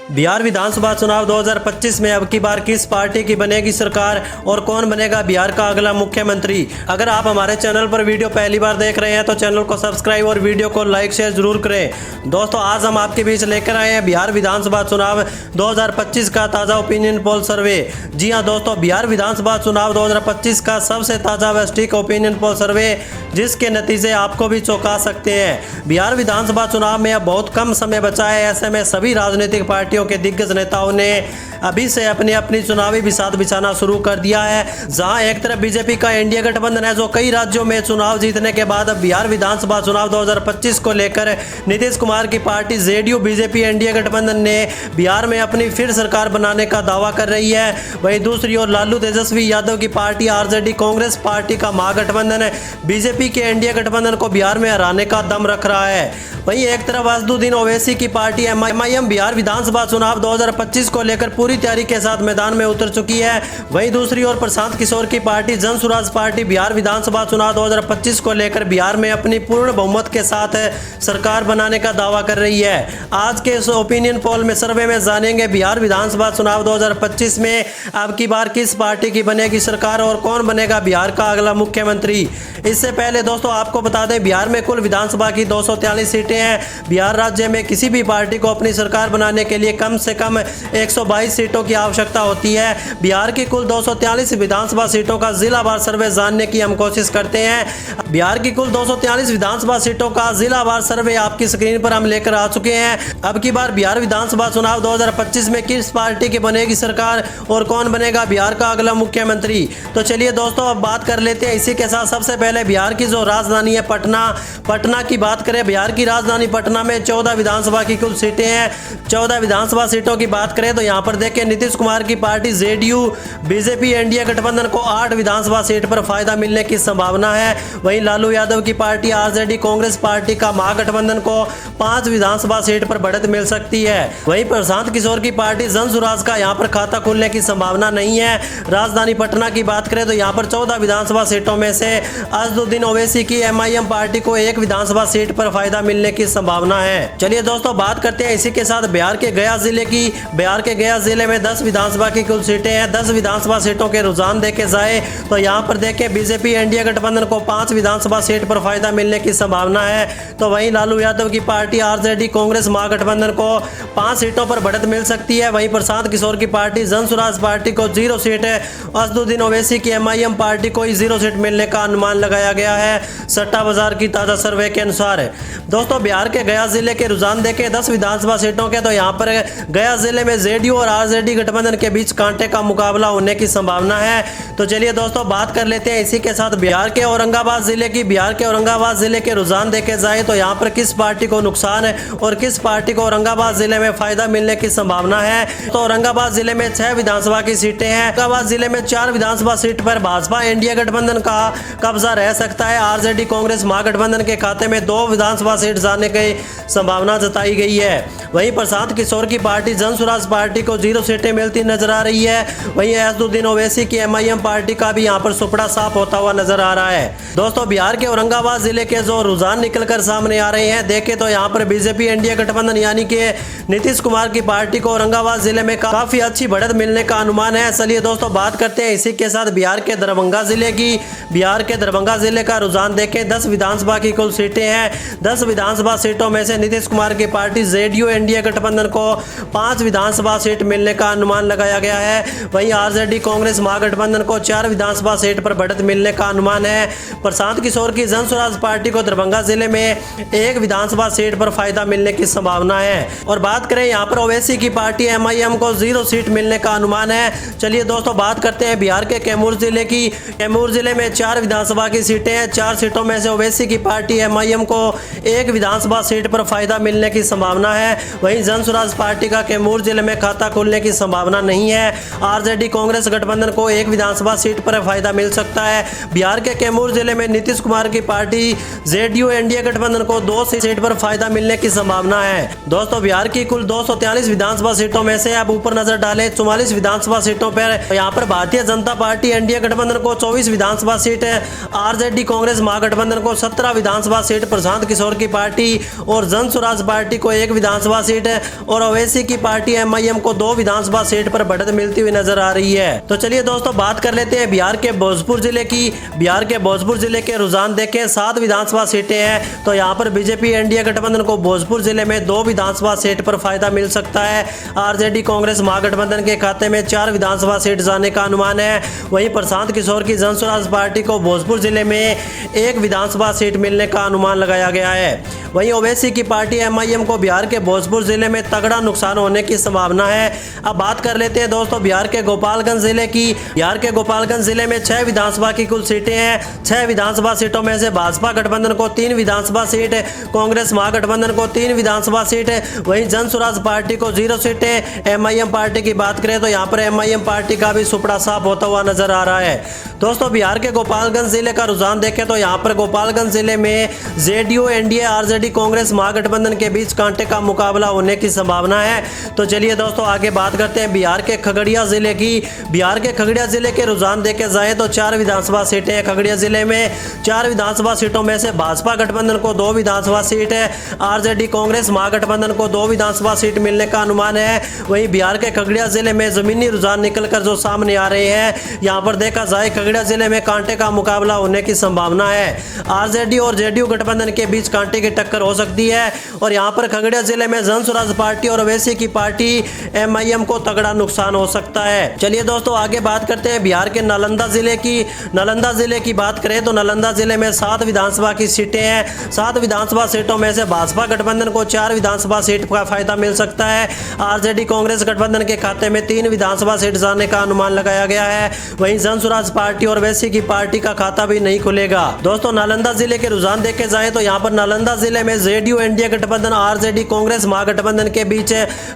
बिहार विधानसभा चुनाव 2025 में अब की बार किस पार्टी की बनेगी सरकार और कौन बनेगा बिहार का अगला मुख्यमंत्री। अगर आप हमारे चैनल पर वीडियो पहली बार देख रहे हैं तो चैनल को सब्सक्राइब और वीडियो को लाइक शेयर जरूर करें। दोस्तों, आज हम आपके बीच लेकर आए हैं बिहार विधानसभा चुनाव 2025 का ताज़ा ओपिनियन पोल सर्वे। जी हां दोस्तों, बिहार विधानसभा चुनाव 2025 का सबसे ताज़ा व सटीक ओपिनियन पोल सर्वे, जिसके नतीजे आपको भी चौंका सकते हैं। बिहार विधानसभा चुनाव में अब बहुत कम समय बचा है। ऐसे में सभी राजनीतिक पार्टियों के दिग्गज नेताओं ने अभी से अपनी अपनी चुनावी बिसात बिछाना शुरू कर दिया है। जहां एक तरफ बीजेपी का एनडीए गठबंधन है, जो कई राज्यों में चुनाव जीतने के बाद अब बिहार विधानसभा चुनाव 2025 को लेकर नीतीश कुमार की पार्टी जेडीयू बीजेपी एनडीए गठबंधन ने बिहार में अपनी फिर सरकार बनाने का दावा कर रही है। वहीं दूसरी ओर लालू तेजस्वी यादव की पार्टी आरजेडी कांग्रेस पार्टी का महागठबंधन बीजेपी के एनडीए गठबंधन को बिहार में हराने का दम रख रहा है। वहीं एक तरफ असदुद्दीन ओवैसी की पार्टी एमआईएम बिहार विधानसभा चुनाव 2025 को लेकर पूरी तैयारी के साथ मैदान में उतर चुकी है। वहीं दूसरी ओर प्रशांत किशोर की पार्टी जन सुराज पार्टी बिहार विधानसभा चुनाव 2025 को लेकर बिहार में अपनी पूर्ण बहुमत के साथ सरकार बनाने का दावा कर रही है। आज के इस ओपिनियन पोल में सर्वे में जानेंगे बिहार विधानसभा चुनाव 2025 में अब की बार किस पार्टी की बनेगी सरकार और कौन बनेगा बिहार का अगला मुख्यमंत्री। इससे पहले दोस्तों आपको बता दें, बिहार में कुल विधानसभा की 243 सीटें हैं। बिहार राज्य में किसी भी पार्टी को अपनी सरकार बनाने के लिए कम से कम 122 सीटों की आवश्यकता होती है। बिहार की कुल 243 विधानसभा सीटों का जिलावार सर्वे जानने की हम कोशिश करते हैं। बिहार की कुल 243 विधानसभा सीटों का जिलावार सर्वे आपकी स्क्रीन पर हम लेकर आ चुके हैं। अब की बार बिहार विधानसभा चुनाव 2025 में किस पार्टी की बनेगी सरकार और कौन बनेगा बिहार का अगला मुख्यमंत्री। तो चलिए दोस्तों, अब बात कर लेते हैं इसी के साथ। सबसे पहले बिहार की जो राजधानी है पटना की बात करें। बिहार की राजधानी पटना में 14 विधानसभा की कुल सीटें हैं। 14 विधानसभा सीटों की बात करें तो यहाँ पर देखें, नीतीश कुमार की पार्टी जेडीयू बीजेपी एनडीए गठबंधन को 8 विधानसभा सीट पर फायदा मिलने की संभावना है। वहीं लालू यादव की पार्टी आरजेडी कांग्रेस पार्टी का महागठबंधन को 5 विधानसभा सीट पर बढ़त मिल सकती है। वहीं प्रशांत किशोर की पार्टी जन सुराज का यहाँ पर खाता खुलने की संभावना नहीं है। राजधानी पटना की बात करें तो यहाँ पर 14 विधानसभा सीटों में से असदुद्दीन ओवैसी की एमआईएम पार्टी को 1 विधानसभा सीट पर फायदा मिलने की संभावना है। चलिए दोस्तों, बात करते हैं इसी के साथ बिहार के गया जिले की। बिहार के गया जिले में 10 विधानसभा की कुल सीटें हैं। 10 विधानसभा सीटों के रुझान देखे जाए तो यहाँ पर देखें, बीजेपी एनडीए गठबंधन को 5 विधानसभा सीट पर फायदा मिलने की संभावना है। तो वहीं लालू यादव की पार्टी आरजेडी कांग्रेस महागठबंधन को 5 सीटों पर बढ़त मिल सकती है। वहीं प्रशांत किशोर की पार्टी जन सुराज पार्टी को 0 सीट, असदुद्दीन ओवैसी की एमआईएम पार्टी को 0 सीट मिलने का अनुमान लगाया गया है सट्टा बाजार की ताजा सर्वे के अनुसार। दोस्तों, बिहार के गया जिले के रुझान देखें 10 विधानसभा सीटों के, तो यहाँ पर गया जिले में जेडीयू और आरजेडी गठबंधन के बीच कांटे का मुकाबला होने की संभावना है। तो चलिए दोस्तों, बात कर लेते हैं इसी के साथ बिहार के औरंगाबाद जिले की। बिहार के औरंगाबाद जिले के रुझान देखे जाए तो यहाँ पर किस पार्टी को नुकसान है और किस पार्टी को औरंगाबाद जिले में फायदा मिलने की संभावना है। तो औरंगाबाद जिले में 6 विधानसभा की सीटें हैं। औरंगाबाद जिले में 4 विधानसभा सीट पर भाजपा एनडीए गठबंधन का कब्जा रह सकता है। आरजेडी कांग्रेस महागठबंधन के खाते में 2 विधानसभा सीट जाने की संभावना जताई गई है। वहीं प्रशांत किशोर की पार्टी जन सुराज पार्टी को 0 सीटें मिलती नजर आ रही है। वहीं असदुद्दीन ओवैसी की एमआईएम पार्टी का भी यहाँ पर सुपड़ा साफ होता हुआ नजर आ रहा है। दोस्तों, बिहार के औरंगाबाद जिले के जो रुझान निकलकर सामने आ रहे हैं, देखें तो यहाँ पर बीजेपी एनडीए गठबंधन यानी कि नीतीश कुमार की पार्टी को औरंगाबाद जिले में काफी अच्छी बढ़त मिलने का अनुमान है। चलिए दोस्तों, बात करते हैं इसी के साथ बिहार के दरभंगा जिले की। बिहार के दरभंगा जिले का रुझान देखें, 10 विधानसभा की कुल सीटें हैं। 10 विधानसभा सीटों में से नीतीश कुमार की पार्टी जेडीयू एनडीए गठबंधन को 5 विधानसभा सीट मिलने का अनुमान लगाया गया है। वहीं आरजेडी कांग्रेस महागठबंधन को 4 विधानसभा सीट पर बढ़त मिलने का अनुमान है। प्रशांत किशोर की जन स्वराज पार्टी को दरभंगा जिले में 1 विधानसभा सीट पर फायदा मिलने की संभावना है। और बात करें यहाँ पर ओवैसी की पार्टी एमआईएम को 0 सीट मिलने का अनुमान है। चलिए दोस्तों, बात करते हैं बिहार के कैमूर जिले की। कैमूर जिले में 4 विधानसभा की सीटें हैं। 4 सीटों में से ओवैसी की पार्टी एमआईएम को 1 विधानसभा सीट पर फायदा मिलने की संभावना है। वहीं जन स्वराज पार्टी का कैमूर जिले में खाता खुलने की संभावना नहीं है। आरजेडी कांग्रेस गठबंधन को 1 विधानसभा सीट पर फायदा मिल सकता है। बिहार के कैमूर जिले में नीतीश कुमार की पार्टी जेडीयू एनडीए गठबंधन को 2 सीट पर फायदा मिलने की संभावना है। दोस्तों, बिहार की कुल 243 विधानसभा सीटों में से आप ऊपर नजर डालें 44 विधानसभा सीटों पर यहाँ पर भारतीय जनता पार्टी एनडीए गठबंधन को 24 विधानसभा सीट, आरजेडी कांग्रेस महागठबंधन को 17 विधानसभा सीट, प्रशांत किशोर की पार्टी और जन स्वराज पार्टी को 1 विधानसभा सीट और ओवैसी की पार्टी MIM को 2 विधानसभा सीट पर बढ़त मिलती हुई नजर आ रही है। तो चलिए दोस्तों बात कर लेते हैं बिहार के भोजपुर जिले की। बिहार के भोजपुर जिले के रुझान देखें, 7 विधानसभा सीटें हैं। तो यहाँ पर बीजेपी एनडीए गठबंधन को भोजपुर जिले में 2 विधानसभा सीट पर फायदा मिल सकता है। आरजेडी कांग्रेस महागठबंधन के खाते में 4 विधानसभा सीट जाने का अनुमान है। वहीं प्रशांत किशोर की जन स्वराज पार्टी को भोजपुर जिले में 1 विधानसभा सीट मिलने का अनुमान लगाया गया है। वहीं ओवैसी की पार्टी MIM को बिहार के भोजपुर जिले में तगड़ा नुकसान होने की संभावना है। अब बात कर लेते हैं दोस्तों बिहार के गोपालगंज जिले की। बिहार के गोपालगंज जिले में 6 विधानसभा की कुल सीटें हैं। 6 विधानसभा सीटों में से भाजपा गठबंधन को 3 विधानसभा सीट, कांग्रेस महागठबंधन को 3 विधानसभा सीट, वहीं जन स्वराज पार्टी को 0 सीटें। MIM पार्टी की बात करें तो यहाँ पर MIM पार्टी का भी सुपड़ा साफ होता हुआ नजर आ रहा है। दोस्तों बिहार के गोपालगंज जिले का रुझान देखें तो यहाँ पर गोपालगंज जिले में JDU NDA RJD Congress Mahagathbandhan के बीच कांटे का मुकाबला होने की संभावना है। तो चलिए दोस्तों आगे बात करते हैं बिहार के खगड़िया जिले की। बिहार के खगड़िया जिले के रुझान देखे जाए तो 4 विधानसभा सीटें हैं। खगड़िया जिले में 4 विधानसभा सीटों में से भाजपा गठबंधन को 2 विधानसभा सीट है। आरजेडी कांग्रेस महागठबंधन को 2 विधानसभा सीट मिलने का अनुमान है। वहीं बिहार के खगड़िया जिले में जमीनी रुझान निकलकर जो सामने आ रहे हैं, यहाँ पर देखा जाए खगड़िया जिले में कांटे का मुकाबला होने की संभावना है। आरजेडी और जेडीयू गठबंधन के बीच कांटे की टक्कर हो सकती है और यहाँ पर खगड़िया जिले में जन स्वराज पार्टी और ओवैसी की पार्टी MIM को तगड़ा नुकसान हो सकता है। चलिए दोस्तों आगे बात करते हैं बिहार के नालंदा जिले की। नालंदा जिले की बात करें तो नालंदा जिले में 7 विधानसभा की सीटें हैं। 7 विधानसभा सीटों में से भाजपा गठबंधन को 4 विधानसभा सीट का फायदा मिल सकता है। आरजेडी कांग्रेस गठबंधन के खाते में 3 विधानसभा सीट जाने का अनुमान लगाया गया है। वहीं जन स्वराज पार्टी और ओवैसी की पार्टी का खाता भी नहीं खुलेगा। दोस्तों नालंदा जिले के रुझान देखे जाए तो यहाँ पर नालंदा जिले में जेडीयू एनडीए गठबंधन आरजेडी कांग्रेस महागठबंधन के बीच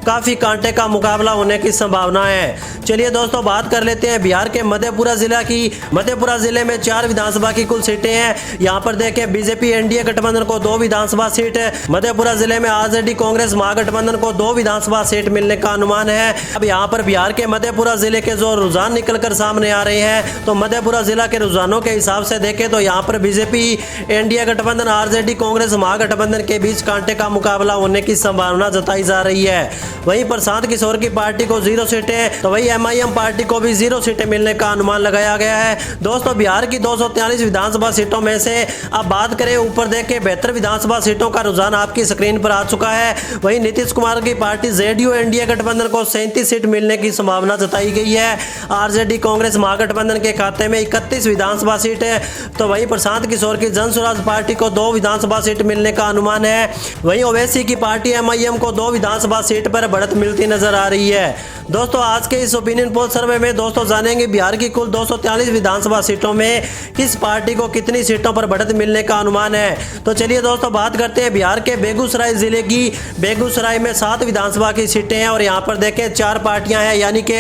काफी कांटे का मुकाबला होने की संभावना है। चलिए दोस्तों बात कर लेते हैं बिहार के मधेपुरा जिला की। मधेपुरा जिले में 4 विधानसभा की कुल सीटें हैं। यहाँ पर देखें बीजेपी एनडीए गठबंधन को 2 विधानसभा सीट है। मधेपुरा जिले में आरजेडी कांग्रेस महागठबंधन को 2 विधानसभा सीट मिलने का अनुमान है। अब यहाँ पर बिहार के मधेपुरा जिले के जो रुझान निकलकर सामने आ रहे हैं, तो मधेपुरा जिला के रुझानों के हिसाब से देखें तो यहाँ पर बीजेपी एनडीए गठबंधन आरजेडी कांग्रेस महागठबंधन के बीच कांटे का मुकाबला होने की संभावना जताई जा रही है। वहीं प्रशांत किशोर की पार्टी को 0 सीटें, तो वही MIM पार्टी को भी 0 सीटें मिलने का अनुमान लगाया गया है। दोस्तों बिहार की 243 विधानसभा सीटों में से अब बात करें ऊपर देखें 72 विधानसभा सीटों का रुझान आपकी स्क्रीन पर आ चुका है। वहीं नीतीश कुमार की पार्टी जेडीयू एनडीए गठबंधन को 37 सीट मिलने की संभावना जताई गई है। आरजेडी कांग्रेस महागठबंधन के खाते में 31 विधानसभा सीट है। तो वहीं प्रशांत किशोर की जन स्वराज पार्टी को 2 विधानसभा सीट मिलने का अनुमान है। वहीं ओवैसी की पार्टी MIM को 2 विधानसभा सीट पर बढ़त मिलती नजर आ रही है। दोस्तों आज के इस ओपिनियन पोल सर्वे में दोस्तों जानेंगे बिहार की कुल 243 विधानसभा सीटों में किस पार्टी को कितनी सीटों पर बढ़त मिलने का अनुमान है। तो चलिए दोस्तों बात करते हैं बिहार के बेगूसराय जिले की। बेगूसराय में 7 विधानसभा की सीटें हैं और यहाँ पर देखें 4 पार्टियां हैं, यानी कि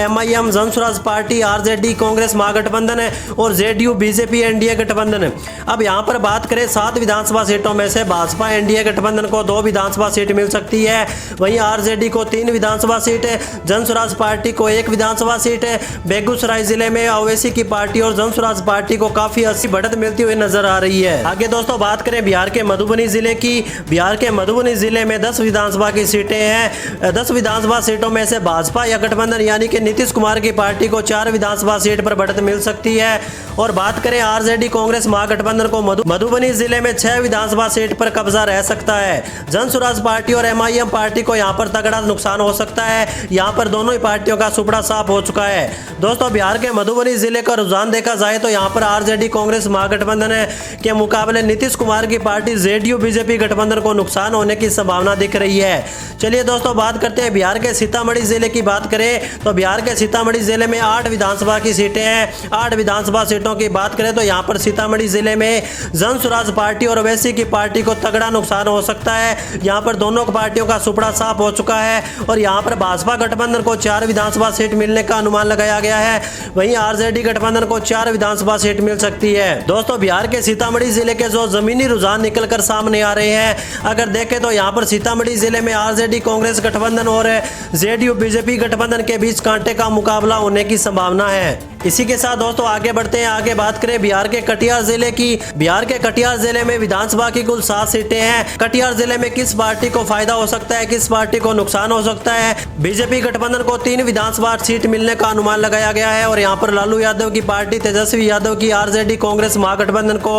MIM जन स्वराज पार्टी, आरजेडी कांग्रेस महागठबंधन और जेडीयू बीजेपी एनडीए गठबंधन। अब यहाँ पर बात करें 7 विधानसभा सीटों में से भाजपा एनडीए गठबंधन को 2 विधानसभा सीट मिल सकती है। वहीं आरजेडी को 3 विधानसभा सीट, जन स्वराज पार्टी को 1 विधानसभा सीट। बेगूसराय जिले में ओवैसी की पार्टी और जन स्वराज पार्टी को काफी अच्छी बढ़त मिलती हुई नजर आ रही है। आगे दोस्तों बात करें बिहार के मधुबनी जिले की। बिहार के मधुबनी जिले में 10 विधानसभा की सीटें हैं। 10 विधानसभा सीटों में से भाजपा या गठबंधन यानी कि नीतीश कुमार की पार्टी को 4 विधानसभा सीट पर बढ़त मिल सकती है। और बात करें आरजेडी कांग्रेस महागठबंधन को मधुबनी जिले में 6 विधानसभा सीट पर कब्जा रह सकता है। जन स्वराज पार्टी और MIM पार्टी को यहाँ पर तगड़ा नुकसान हो सकता है। यहाँ पर दोनों ही पार्टियों का सुपड़ा साफ हो चुका है। दोस्तों बिहार के मधुबनी जिले का रुझान देखा जाए तो यहाँ पर आरजेडी कांग्रेस महागठबंधन के मुकाबले नीतीश कुमार की पार्टी जेडीयू बीजेपी गठबंधन को नुकसान होने की संभावना दिख रही है। चलिए दोस्तों बात करते हैं बिहार के सीतामढ़ी जिले की। बात करें तो बिहार के सीतामढ़ी जिले में 8 विधानसभा की सीटें हैं। 8 विधानसभा सीटों की बात करें तो यहाँ पर सीतामढ़ी जिले में जन स्वराज पार्टी और ओवैसी की पार्टी को तगड़ा नुकसान हो सकता है। यहाँ पर दोनों पार्टियों का सुपड़ा साफ हो चुका है और यहाँ पर भाजपा गठबंधन को 4 विधानसभा सीट मिलने का अनुमान लगाया गया है। वहीं आरजेडी गठबंधन को 4 विधानसभा सीट मिल सकती है। दोस्तों बिहार के सीतामढ़ी जिले के जो जमीनी रुझान निकलकर सामने आ रहे हैं, अगर देखें तो यहाँ पर सीतामढ़ी जिले में आरजेडी कांग्रेस गठबंधन और जेडीयू बीजेपी गठबंधन के बीच कांटे का मुकाबला होने की संभावना है। इसी के साथ दोस्तों आगे बढ़ते हैं, आगे बात करें बिहार के कटिहार जिले की। बिहार के कटिहार जिले में विधानसभा की कुल 7 सीटें हैं। कटिहार जिले में किस पार्टी को फायदा हो सकता है, किस पार्टी को नुकसान हो सकता है। बीजेपी गठबंधन को 3 विधानसभा सीट मिलने का अनुमान लगाया गया है और यहाँ पर लालू यादव की पार्टी, तेजस्वी यादव की आरजेडी कांग्रेस महागठबंधन को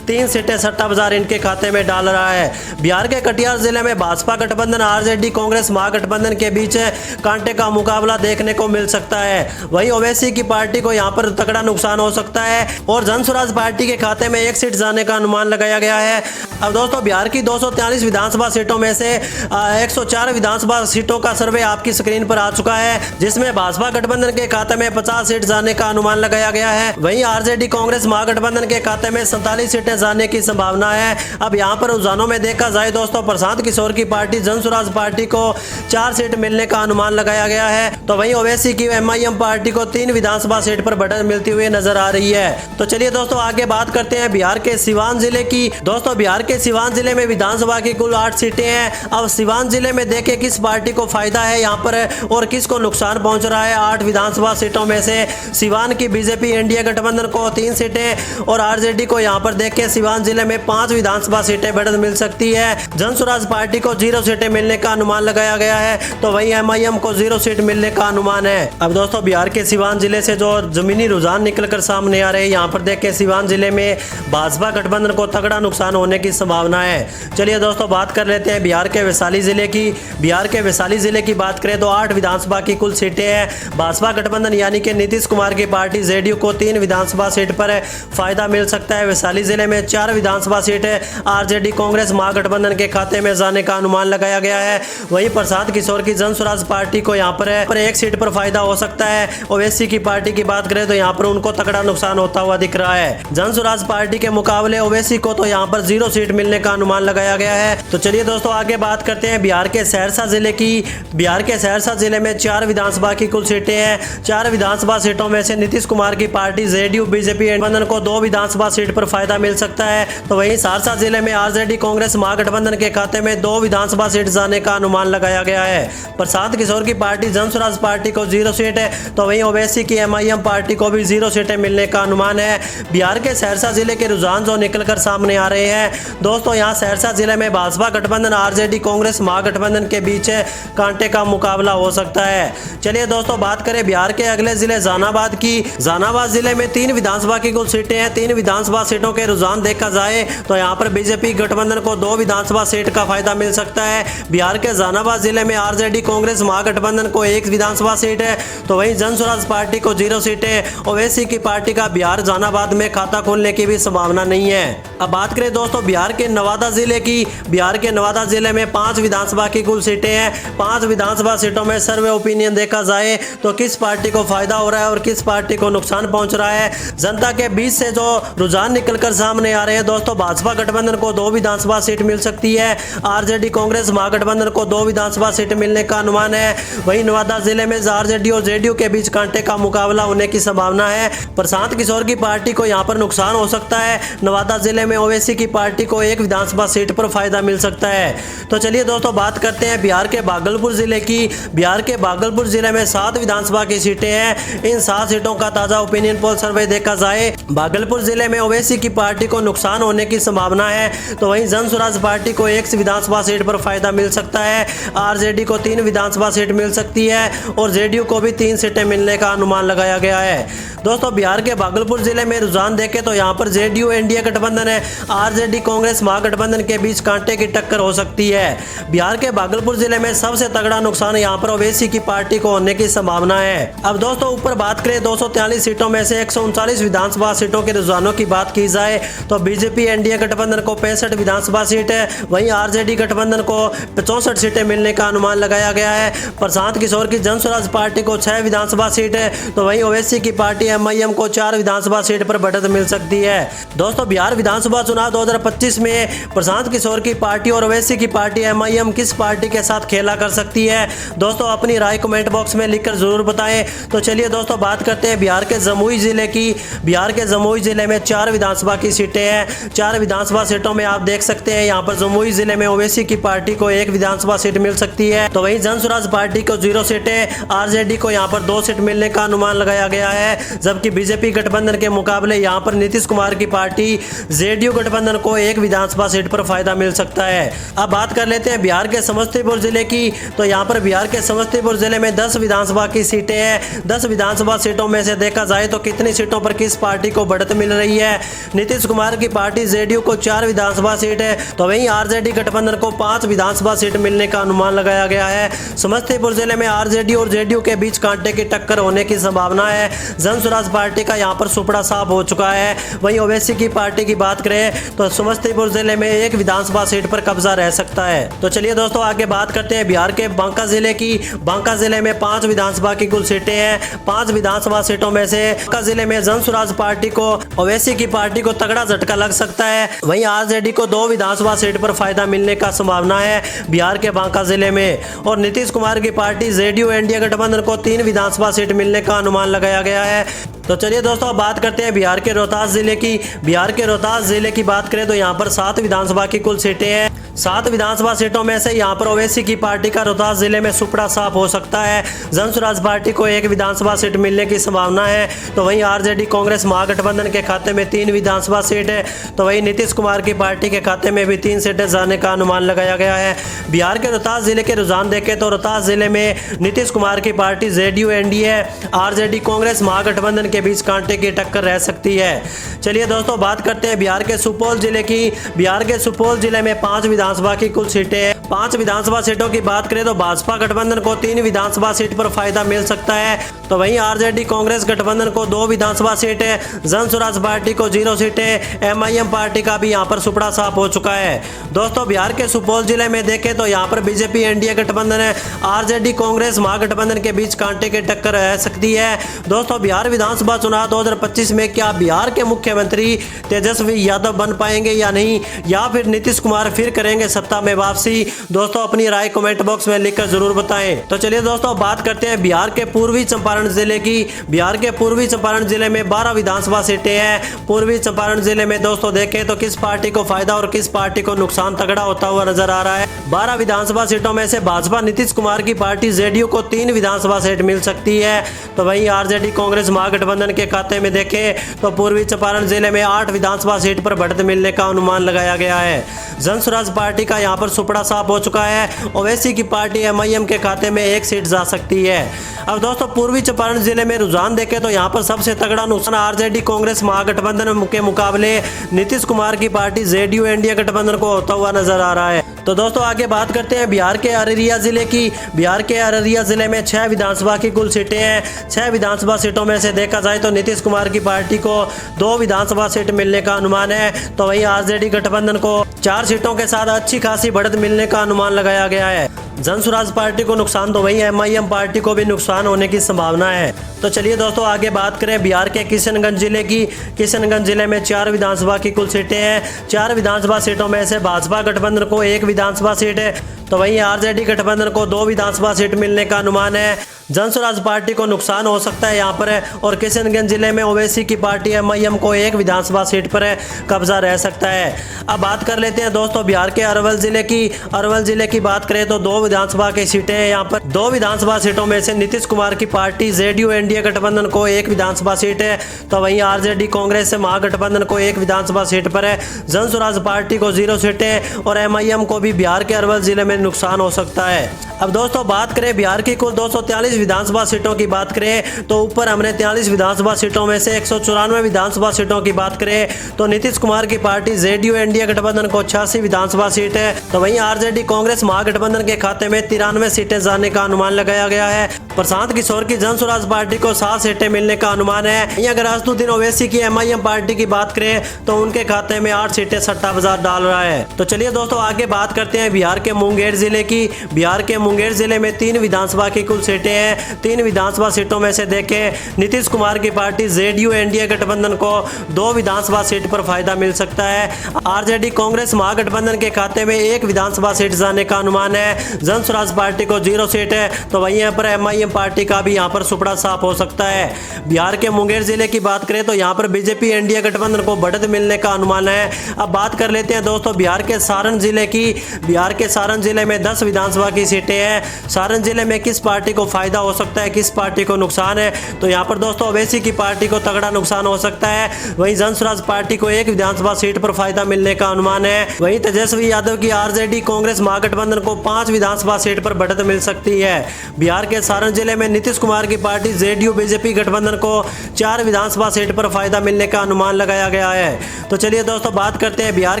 3 सीटें सट्टा बाजार इनके खाते में डाल रहा है। बिहार के कटिहार जिले में भाजपा गठबंधन, आरजेडी कांग्रेस महागठबंधन के बीच कांटे का मुकाबला देखने को मिल सकता है। वहीं ओवैसी की पार्टी को यहाँ पर तगड़ा नुकसान हो सकता है और जन स्वराज पार्टी के खाते में 1 सीट जाने का अनुमान लगाया गया है। अब दोस्तों बिहार की 243 विधानसभा सीटों में से 104 विधानसभा सीटों का सर्वे आपकी स्क्रीन पर आ चुका है, जिसमें भाजपा गठबंधन के खाते में 50 सीट जाने का अनुमान लगाया गया है। वहीं आरजेडी कांग्रेस महागठबंधन के खाते में 47 सीटें जाने की संभावना है। अब यहाँ पर रुझानों में देखा जाए दोस्तों, प्रशांत किशोर की पार्टी जन स्वराज पार्टी को 4 सीट मिलने का अनुमान लगाया गया है, तो वहीं ओवैसी की एमआईएम पार्टी को 3 विधानसभा सीट पर बढ़त मिलती हुई नजर आ रही है। तो चलिए दोस्तों आगे बात करते हैं बिहार के सिवान जिले की। दोस्तों बिहार के सिवान जिले में विधानसभा की कुल 8 सीटें हैं। अब सिवान जिले में देखें किस पार्टी को फायदा है यहाँ पर और किसको नुकसान पहुंच रहा है। 8 विधानसभा सीटों में से सिवान की बीजेपी एनडीए गठबंधन को 3 सीटें और आरजेडी को यहाँ पर देखें सिवान जिले में 5 विधानसभा सीटें बढ़त मिल सकती है। जन स्वराज पार्टी को 0 सीटें मिलने का अनुमान लगाया गया है, तो वहीं एमआईएम को 0 सीट मिलने का अनुमान है। अब दोस्तों बिहार के सिवान जिले से जो जमीनी रुझान निकलकर सामने आ रहे हैं, यहाँ पर देखें सिवान जिले में भाजपा गठबंधन को तगड़ा नुकसान होने की संभावना है। चलिए दोस्तों बात कर लेते हैं बिहार के वैशाली जिले की। बिहार के वैशाली जिले की बात करें तो 8 विधानसभा की कुल सीटें हैं। भाजपा गठबंधन यानी कि नीतीश कुमार की पार्टी जेडीयू को 3 विधानसभा सीट पर फायदा मिल सकता है। वैशाली जिले में 4 विधानसभा सीटें आरजेडी कांग्रेस महागठबंधन के खाते में जाने का अनुमान लगाया गया है। वहीं प्रशांत किशोर की जन स्वराज पार्टी को यहाँ पर 1 सीट पर फायदा हो सकता है। ओवैसी की पार्टी की बात करें तो यहाँ पर उनको तगड़ा नुकसान होता हुआ दिख रहा है। जन स्वराज पार्टी के मुकाबले ओवैसी को तो यहाँ पर 0 सीट मिलने का अनुमान लगाया गया है। तो चलिए दोस्तों आगे बात करते हैं बिहार के सहरसा जिले की। बिहार के सहरसा जिले में 4 विधानसभा की कुल सीटें हैं। 4 विधानसभा सीटों में से नीतीश कुमार की पार्टी जेडीयू बीजेपी गठबंधन को 2 विधानसभा सीट पर फायदा मिल सकता है, तो वहीं सहरसा जिले में आरजेडी कांग्रेस महागठबंधन के खाते में 2 विधानसभा सीट जाने का अनुमान लगाया गया है। प्रशांत किशोर की पार्टी जन स्वराज पार्टी को 0 सीट है, तो वहीं ओवैसी की एमआईएम पार्टी को भी 0 सीटें मिलने का अनुमान है। बिहार के सहरसा जिले के रुझान जो निकलकर सामने आ रहे हैं दोस्तों, यहाँ सहरसा जिले में भाजपा गठबंधन आरजेडी कांग्रेस महागठबंधन के बीच कांटे का मुकाबला हो सकता है। चलिए दोस्तों बात करें बिहार के अगले जिले जहानाबाद की। जहानाबाद जिले में 3 विधानसभा की कुल सीटें हैं। 3 विधानसभा सीटों के रुझान देखा जाए तो यहाँ पर बीजेपी गठबंधन को 2 विधानसभा सीट का फायदा मिल सकता है। बिहार के जहानाबाद जिले में आरजेडी कांग्रेस महागठबंधन को 1 विधानसभा सीट है, तो वहीं जन स्वराज पार्टी को 0 सीटें। ओवैसी की पार्टी का बिहार जहानाबाद में खाता खोलने की भी संभावना नहीं है। अब बात करें दोस्तों बिहार के नवादा जिले की। बिहार के नवादा जिले में 5 विधानसभा की कुल सीटें हैं। 5 विधानसभा सीटों में सर्वे ओपिनियन देखा जाए तो किस पार्टी को फायदा हो रहा है और किस पार्टी को नुकसान पहुंच रहा है। जनता के बीच से जो रुझान निकलकर सामने आ रहे हैं दोस्तों, भाजपा गठबंधन को 2 विधानसभा सीट मिल सकती है। आरजेडी कांग्रेस महागठबंधन को 2 विधानसभा सीट मिलने का अनुमान है। वहीं नवादा जिले में आरजेडी और जेडीयू के बीच कांटे का मुकाबला होने की संभावना है। प्रशांत किशोर की पार्टी को यहाँ पर नुकसान हो सकता है। नवादा जिले में ओवैसी की पार्टी को 1 विधानसभा सीट पर फायदा मिल सकता है। तो चलिए दोस्तों बात करते हैं बिहार के भागलपुर जिले की। बिहार के भागलपुर जिले में 7 विधानसभा की सीटें हैं। इन 7 सीटों का ताजा ओपिनियन पोल सर्वे देखा जाए, भागलपुर जिले में ओवैसी की पार्टी को नुकसान होने की संभावना है, तो वहीं जन स्वराज पार्टी को 1 विधानसभा सीट पर फायदा मिल सकता है। आरजेडी को 3 विधानसभा सीट मिल सकती है और जेडीयू को भी 3 सीटें मिलने का अनुमान लगाया गया है। दोस्तों बिहार के भागलपुर जिले में रुझान देखें तो यहाँ पर जेडीयू एनडीए गठबंधन है, आरजेडी कांग्रेस महागठबंधन के बीच कांटे की टक्कर हो सकती है। बिहार के भागलपुर जिले में सबसे तगड़ा नुकसान यहाँ पर ओवैसी की पार्टी को होने की संभावना है। अब दोस्तों ऊपर बात करें 243 सीटों में से 139 विधानसभा सीटों के रुझानों की बात की जाए तो बीजेपी एनडीए गठबंधन को 65 विधानसभा सीट है, वहीं आरजेडी गठबंधन को 64 सीटें मिलने का अनुमान लगाया गया है। प्रशांत किशोर की जन स्वराज पार्टी को 6 विधानसभा सीट है, तो वहीं ओवैसी की पार्टी एमआईएम को 4 विधानसभा सीट पर बढ़त मिल सकती है। दोस्तों बिहार विधानसभा चुनाव 2025 में प्रशांत किशोर की पार्टी और ओवैसी की पार्टी एमआईएम किस पार्टी के साथ खेला कर सकती है। दोस्तों अपनी राय कमेंट बॉक्स में लिखकर जरूर बताएं। तो चलिए दोस्तों बात करते हैं बिहार के जमुई जिले की। बिहार के जमुई जिले में 4 विधानसभा की सीटें हैं। 4 विधानसभा सीटों में आप देख सकते हैं यहाँ पर जमुई जिले में ओवैसी की पार्टी को 1 विधानसभा सीट मिल सकती है, तो वहीं जन स्वराज पार्टी को 0 सीटें, आरजेडी को यहाँ पर 2 सीट मिलने का अनुमान लगाया गया है, जबकि बीजेपी गठबंधन के मुकाबले यहां पर नीतीश कुमार की पार्टी जेडीयू गठबंधन को एक विधानसभा सीट पर फायदा मिल सकता है। अब बात कर लेते हैं बिहार के समस्तीपुर जिले की। तो यहां पर बिहार के समस्तीपुर जिले में 10 विधानसभा की सीटें हैं। 10 विधानसभा सीटों में से देखा जाए तो कितनी सीटों पर किस पार्टी को बढ़त मिल रही है। नीतीश कुमार की पार्टी जेडीयू को 4 विधानसभा सीट है, तो वहीं आरजेडी गठबंधन को 5 विधानसभा सीट मिलने का अनुमान लगाया गया है। समस्तीपुर जिले में आरजेडी और जेडीयू के बीच कांटे की टक्कर होने की संभावना है। जन स्वराज पार्टी का यहां पर सुपड़ा साफ हो चुका है। वहीं ओवैसी की पार्टी की बात करें तो समस्तीपुर जिले में एक विधानसभा सीट पर कब्जा रह सकता है। तो चलिए दोस्तों आगे बात करते हैं बिहार के बांका जिले की। बांका जिले में 5 विधानसभा की कुल सीटें हैं। 5 विधानसभा सीटों में से बांका जिले में जन स्वराज पार्टी को ओवैसी की पार्टी को तगड़ा झटका लग सकता है। वहीं आरजेडी को 2 विधानसभा सीट पर फायदा मिलने का संभावना है बिहार के बांका जिले में। और नीतीश कुमार की पार्टी जेडीयू एनडीए गठबंधन को 3 विधानसभा सीट मिलने का अनुमान लगाया गया है। तो चलिए दोस्तों अब बात करते हैं बिहार के रोहतास जिले की। बिहार के रोहतास जिले की बात करें तो यहाँ पर 7 विधानसभा की कुल सीटें हैं। 7 विधानसभा सीटों में से यहाँ पर ओवैसी की पार्टी का रोहतास जिले में सुपड़ा साफ हो सकता है। जन स्वराज पार्टी को 1 विधानसभा सीट मिलने की संभावना है। तो वहीं आरजेडी कांग्रेस महागठबंधन के खाते में 3 विधानसभा सीट है। तो वहीं नीतीश कुमार की पार्टी के खाते में भी 3 सीटें जाने का अनुमान लगाया गया है। बिहार के रोहतास जिले के रुझान देखें तो रोहतास जिले में नीतीश कुमार की party JDU NDA RJD Congress Mahagathbandhan के बीच कांटे की टक्कर रह सकती है। चलिए दोस्तों बात करते हैं बिहार के सुपौल जिले की। बिहार के सुपौल जिले में 5 विधानसभा की कुल सीटें हैं। 5 विधानसभा सीटों की बात करें तो भाजपा गठबंधन को 3 विधानसभा सीट पर फायदा मिल सकता है। तो वहीं आरजेडी कांग्रेस गठबंधन को 2 विधानसभा सीटें, जन स्वराज पार्टी को 0 सीटें, एमआईएम पार्टी का भी यहां पर सुपड़ा साफ हो चुका है। दोस्तों बिहार के सुपौल जिले में देखें तो यहां पर बीजेपी एनडीए गठबंधन है, आरजेडी कांग्रेस महागठबंधन के बीच कांटे की टक्कर रह सकती है। दोस्तों बिहार विधानसभा चुनाव 2025 में क्या बिहार के मुख्यमंत्री तेजस्वी यादव बन पाएंगे या नहीं, या फिर नीतीश कुमार फिर करेंगे सत्ता में वापसी? दोस्तों अपनी राय कमेंट बॉक्स में लिखकर जरूर बताएं। तो चलिए दोस्तों बात करते हैं बिहार के पूर्वी चंपारण जिले की। बिहार के पूर्वी चंपारण जिले में 12 विधानसभा सीटें हैं। पूर्वी चंपारण जिले में दोस्तों देखें तो किस पार्टी को फायदा और किस पार्टी को नुकसान तगड़ा होता हुआ नजर आ रहा है। 12 विधानसभा सीटों में से भाजपा नीतीश कुमार की पार्टी जेडीयू को 3 विधानसभा सीट मिल सकती है। तो वहीं आरजेडी कांग्रेस महागठबंधन के खाते में देखें तो पूर्वी चंपारण जिले में 8 विधानसभा सीट पर बढ़त मिलने का अनुमान लगाया गया है। जन स्वराज पार्टी का यहां पर सुपड़ा साफ हो चुका है। ओवैसी की पार्टी एमआईएम के खाते में 1 सीट जा सकती है। अब दोस्तों पूर्वी चंपारण जिले में रुझान देखें तो यहां पर सबसे तगड़ा नुकसान आरजेडी कांग्रेस महागठबंधन के मुकाबले नीतीश कुमार की पार्टी जेडीयू एनडीए गठबंधन को होता हुआ नजर आ रहा है। तो दोस्तों आगे बात करते हैं बिहार के अररिया जिले की। बिहार के अररिया जिले में 6 विधानसभा की कुल सीटें हैं। 6 विधानसभा सीटों में से देखा जाए तो नीतीश कुमार की पार्टी को 2 विधानसभा सीट मिलने का अनुमान है। तो वहीं आरजेडी गठबंधन को 4 सीटों के साथ अच्छी खासी बढ़त मिलने का अनुमान लगाया गया है। जन स्वराज पार्टी को नुकसान तो वहीं एमआईएम पार्टी को भी नुकसान होने की संभावना है। तो चलिए दोस्तों आगे बात करें बिहार के किशनगंज जिले की। किशनगंज जिले में 4 विधानसभा की कुल सीटें हैं। 4 विधानसभा सीटों में से भाजपा गठबंधन को 1 विधानसभा सीट है। तो वहीं आरजेडी गठबंधन को 2 विधानसभा सीट मिलने का अनुमान है। जन स्वराज पार्टी को नुकसान हो सकता है यहाँ पर। और किशनगंज जिले में ओवैसी की पार्टी एमआईएम को 1 विधानसभा सीट पर कब्जा रह सकता है। अब बात कर लेते हैं दोस्तों बिहार के अरवल जिले की। अरवल जिले की बात करें तो 2 विधानसभा की सीटें हैं। यहाँ पर 2 विधानसभा सीटों में से नीतीश कुमार की पार्टी जेडीयू एनडीए गठबंधन को 1 विधानसभा सीट है। तो वहीं आरजेडी कांग्रेस से महागठबंधन को 1 विधानसभा सीट पर है। जन स्वराज पार्टी को 0 सीटें और एमआईएम को भी बिहार के अरवल जिले में नुकसान हो सकता है। अब दोस्तों बात करें बिहार की कुल 243 विधानसभा सीटों की बात करें तो ऊपर हमने 43 विधानसभा सीटों में से 194 विधानसभा सीटों की बात करें तो नीतीश कुमार की पार्टी जेडीयू एनडीए गठबंधन को 86 विधानसभा सीट है। तो वहीं आरजेडी कांग्रेस महागठबंधन के खाते में 93 सीटें जाने का अनुमान लगाया गया है। प्रशांत किशोर की जन स्वराज पार्टी को 7 सीटें मिलने का अनुमान है। अगर असदुद्दीन ओवैसी की एमआईएम पार्टी की बात करें तो उनके खाते में 8 सीटें सट्टा बाजार डाल रहा है। तो चलिए दोस्तों आगे बात करते हैं बिहार के मुंगेर जिले की। बिहार के मुंगेर जिले में 3 विधानसभा की कुल सीटें हैं। 3 विधानसभा सीटों में से देखें नीतीश कुमार की पार्टी जेडीयू एनडीए गठबंधन को 2 विधानसभा सीट पर फायदा मिल सकता है। आरजेडी कांग्रेस महागठबंधन के खाते में 1 विधानसभा सीट जाने का अनुमान है। जन स्वराज पार्टी को 0 सीट है। तो वहीं पर एमआईएम एमआईएम पार्टी का भी यहाँ पर सुपड़ा साफ हो सकता है। बिहार के मुंगेर जिले की बात करें तो यहाँ पर बीजेपी एनडीए गठबंधन को बढ़त मिलने का अनुमान है। अब बात कर लेते हैं दोस्तों बिहार के सारण जिले की। बिहार के सारण जिले में 10 विधानसभा की सीटें हैं। सारण जिले में किस पार्टी को फायदा हो सकता है, किस पार्टी को नुकसान है, तो यहाँ पर दोस्तों ओवैसी की पार्टी को तगड़ा नुकसान हो सकता है। वहीं जनसुराज पार्टी को एक विधानसभा सीट पर फायदा मिलने का अनुमान है। वहीं तेजस्वी यादव की आरजेडी कांग्रेस महागठबंधन को 5 विधानसभा सीट पर बढ़त मिल सकती है। बिहार के सारण जिले में नीतीश कुमार की पार्टी जेडीयू बीजेपी गठबंधन को 4 विधानसभा सीट पर फायदा मिलने का अनुमान लगाया गया है। तो चलिए दोस्तों बात करते हैं बिहार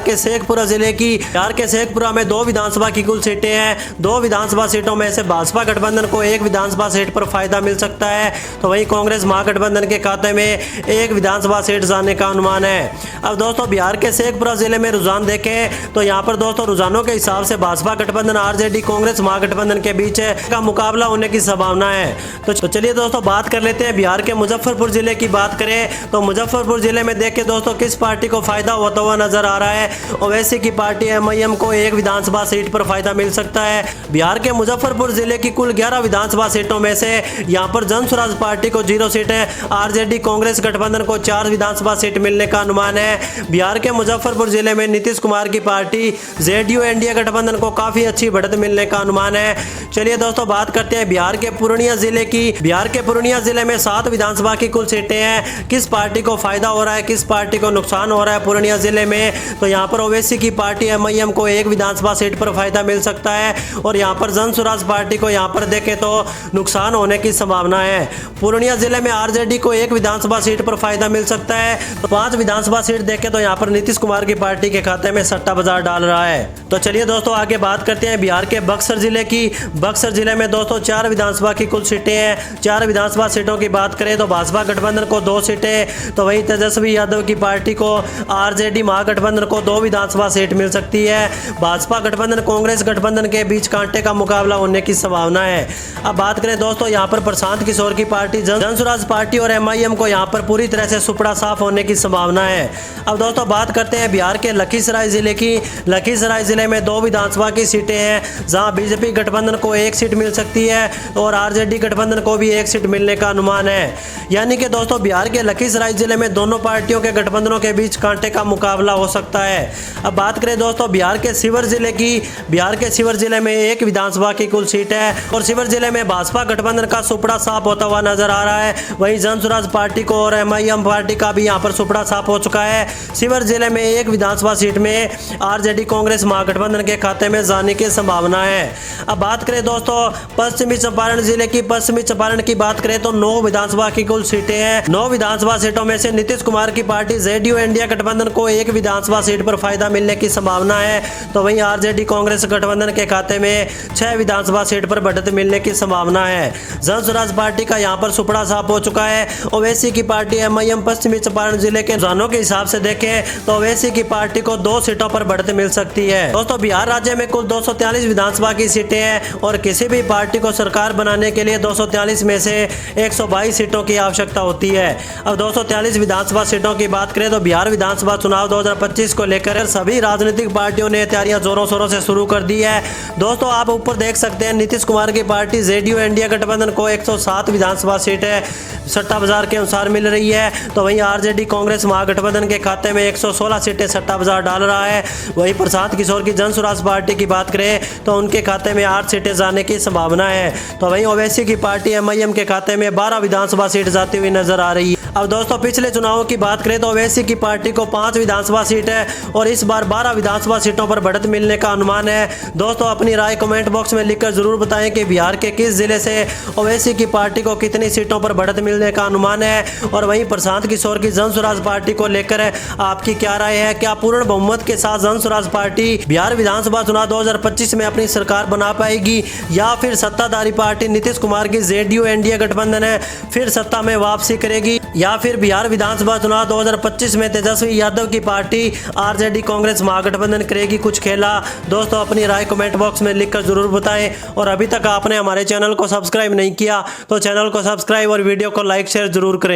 के शेखपुरा जिले की। बिहार के शेखपुरा में 2 विधानसभा की कुल सीटें हैं। 2 विधानसभा सीटों में से भाजपा गठबंधन को 1 विधानसभा सीट पर फायदा मिल सकता है, तो वहीं कांग्रेस महागठबंधन के खाते में 1 विधानसभा सीट जाने का अनुमान है। अब दोस्तों बिहार के शेखपुरा जिले में रुझान देखें तो यहाँ पर दोस्तों रुझानों के हिसाब से भाजपा गठबंधन आरजेडी कांग्रेस महागठबंधन के बीच का मुकाबला होने की संभावना है। तो चलिए दोस्तों बात कर लेते हैं बिहार के मुजफ्फरपुर जिले की। बात करें तो मुजफ्फरपुर जिले में देखें दोस्तों किस पार्टी को फायदा होता हुआ नजर आ रहा है। ओवैसी की पार्टी एमआईएम को 1 विधानसभा सीट पर फायदा मिल सकता है। बिहार के मुजफ्फरपुर जिले की कुल 11 विधानसभा सीटों में से यहाँ पर जनसुराज पार्टी को 0 सीटें, आरजेडी कांग्रेस गठबंधन को 4 विधानसभा सीट मिलने का अनुमान है। बिहार के मुजफ्फरपुर जिले में नीतीश कुमार की पार्टी जेडीयू एनडीए गठबंधन को काफी अच्छी बढ़त मिलने का अनुमान है। चलिए दोस्तों बात करते हैं बिहार के पूर्णिया जिले की। बिहार के पूर्णिया जिले में 7 विधानसभा की कुल सीटें हैं। किस पार्टी को फायदा हो रहा है, किस पार्टी को नुकसान हो रहा है पूर्णिया जिले में, तो यहाँ पर ओवैसी की पार्टी एमआईएम को 1 विधानसभा सीट पर फायदा मिल सकता है और यहाँ पर जनसुराज पार्टी को यहाँ पर देखें तो नुकसान होने की संभावना है। पूर्णिया जिले में आरजेडी को 1 विधानसभा सीट पर फायदा मिल सकता है। तो 5 विधानसभा सीट देखें तो यहाँ पर नीतीश कुमार की पार्टी के खाते में सट्टा बाजार डाल रहा है। तो चलिए दोस्तों आगे बात करते हैं बिहार के बक्सर जिले की। बक्सर जिले में दोस्तों 4 विधानसभा की कुल सीटें हैं। 4 विधानसभा सीटों की बात करें तो भाजपा गठबंधन को 2 सीटें, तो वहीं तेजस्वी यादव की पार्टी को आरजेडी महागठबंधन को 2 विधानसभा सीट मिल सकती है। भाजपा गठबंधन कांग्रेस गठबंधन के बीच कांटे का मुकाबला होने की संभावना है। अब बात करें दोस्तों यहाँ पर प्रशांत किशोर की पार्टी जनसुराज पार्टी और एमआईएम को यहाँ पर पूरी तरह से सुपड़ा साफ होने की संभावना है। अब दोस्तों बात करते हैं बिहार के लखीसराय जिले की। लखीसराय जिले में 2 विधानसभा की सीटें हैं, जहां बीजेपी गठबंधन को 1 सीट मिल सकती है और आरजेडी गठबंधन को भी 1 सीट मिलने का अनुमान है। यानी कि दोस्तों बिहार के लखीसराय जिले में दोनों पार्टियों के गठबंधनों के बीच कांटे का मुकाबला हो सकता है। अब बात करें दोस्तों बिहार के शिवर जिले की। बिहार के शिवर जिले में 1 विधानसभा की कुल सीट है और शिवर जिले में भाजपा गठबंधन का सुपड़ा साफ होता हुआ नजर आ रहा है। वहीं जनसुराज पार्टी को और एमआईएम पार्टी का भी यहाँ पर सुपड़ा साफ हो चुका है। शिवर जिले में 1 विधानसभा सीट में आरजेडी कांग्रेस महागठबंधन के खाते में जाने की संभावना है। अब बात करें दोस्तों पश्चिमी चंपारण जिले की। पश्चिमी चंपारण की बात करें तो 9 विधानसभा की कुल सीटें हैं। 9 विधानसभा सीटों में से नीतीश कुमार की पार्टी जेडीयू एनडीए गठबंधन को 1 विधानसभा सीट पर फायदा मिलने की संभावना है, तो वहीं आरजेडी कांग्रेस गठबंधन के खाते में 6 विधानसभा सीट पर बढ़त मिलने की संभावना है। जनसुराज पार्टी का यहाँ पर सुपड़ा साफ हो चुका है। ओवैसी की पार्टी एमआईएम पश्चिमी चंपारण जिले के रुझानों के हिसाब से देखें तो ओवैसी की पार्टी को 2 सीटों पर बढ़त मिल सकती है। दोस्तों बिहार राज्य में कुल 243 विधानसभा की सीटें हैं और किसी भी पार्टी को सरकार बनाने के लिए 243 में से 122 सीटों की आवश्यकता होती है। अब 243 विधानसभा सीटों की बात करें तो बिहार विधानसभा चुनाव 2025 को लेकर सभी राजनीतिक पार्टियों ने तैयारियां जोरों शोरों से शुरू कर दी है। दोस्तों आप ऊपर देख सकते हैं नीतीश कुमार की पार्टी जेडीयू एनडीए गठबंधन को 107 विधानसभा सीटें सट्टा बाजार के अनुसार मिल रही है, तो वहीं आरजेडी कांग्रेस महागठबंधन के खाते में 116 सीटें सट्टा बाजार डाल रहा है। वहीं प्रशांत किशोर की जनसुराज पार्टी की बात करें तो उनके खाते में 8 सीटें जाने की संभावना है, तो वहीं ओवैसी की पार्टी एमआईएम के खाते में 12 विधानसभा सीट जाती हुई नजर आ रही है। अब दोस्तों पिछले चुनावों की बात करें तो ओवैसी की पार्टी को 5 विधानसभा सीट है और इस बार 12 विधानसभा सीटों पर बढ़त मिलने का अनुमान है। दोस्तों अपनी राय कमेंट बॉक्स में लिखकर जरूर बताएं कि बिहार के किस जिले से ओवैसी की पार्टी को कितनी सीटों पर बढ़त मिलने का अनुमान है और वहीं प्रशांत किशोर की जनसुराज पार्टी को लेकर आपकी क्या राय है। क्या पूर्ण बहुमत के साथ जनसुराज पार्टी बिहार विधानसभा चुनाव 2025 में अपनी सरकार बना पाएगी या फिर सत्ताधारी पार्टी नीतीश कुमार की जेडीयू एनडीए गठबंधन है फिर सत्ता में वापसी करेगी या फिर बिहार विधानसभा चुनाव 2025 में तेजस्वी यादव की पार्टी आरजेडी कांग्रेस महागठबंधन करेगी कुछ खेला। दोस्तों अपनी राय कमेंट बॉक्स में लिखकर जरूर बताएं और अभी तक आपने हमारे चैनल को सब्सक्राइब नहीं किया तो चैनल को सब्सक्राइब और वीडियो को लाइक शेयर जरूर करें।